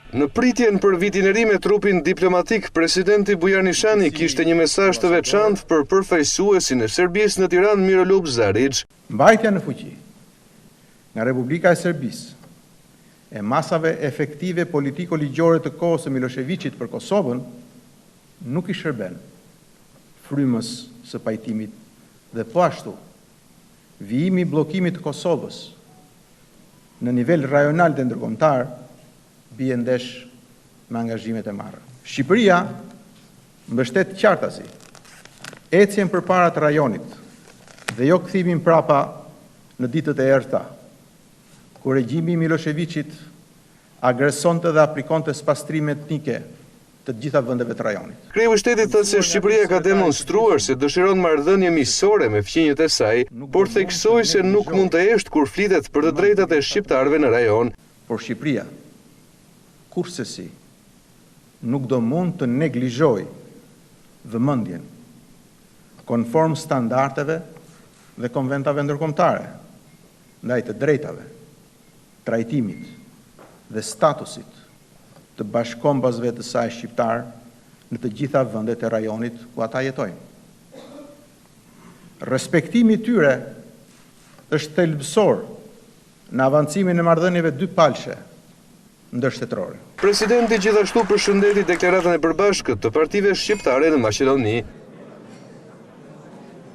Në pritjen për vitin e ri me trupin diplomatik, presidenti Bujar Nishani kishte një mesazh të veçantë për përfaqësuesin e Serbisë në Tiranë, Miroljub Zarić. Mbajtja në fuqi nga Republika e Serbisë e masave efektive politiko-ligjore të kohës së Miloševićit për Kosovën nuk i shërben frymës së pajtimit dhe po ashtu vijimi i bllokimit të Kosovës në nivel rajonal dhe ndërkombëtar bie ndesh me angazhimet e marra. Shqipëria mbështet qartasi ecjen përpara të rajonit dhe jo kthimin prapa në ditët e errëta, kur regjimi i Miloševićit agresonte dhe aplikonte spastrime etnike të gjitha vendeve të rajonit. Kreu i shtetit thënë se Shqipëria ka demonstruar se dëshiron marrëdhënie miqësore me fqinjët e saj, por theksoi se nuk mund të hesht kur flitet për të drejtat e shqiptarëve në rajon. Por Shqipëria kurrësi nuk do mund të neglizhojë vëmendjen konform standardeve dhe konventave ndërkombëtare ndaj të drejtave, trajtimit dhe statusit të bashkombësve të saj shqiptar në të gjitha vendet e rajonit ku ata jetojnë. Respektimi i tyre është thelbësor në avancimin e marrëdhënieve dypalëshe ndërshtetërore. Presidenti gjithashtu përshëndeti deklaratën e përbashkët të partive shqiptare në Maqedoni.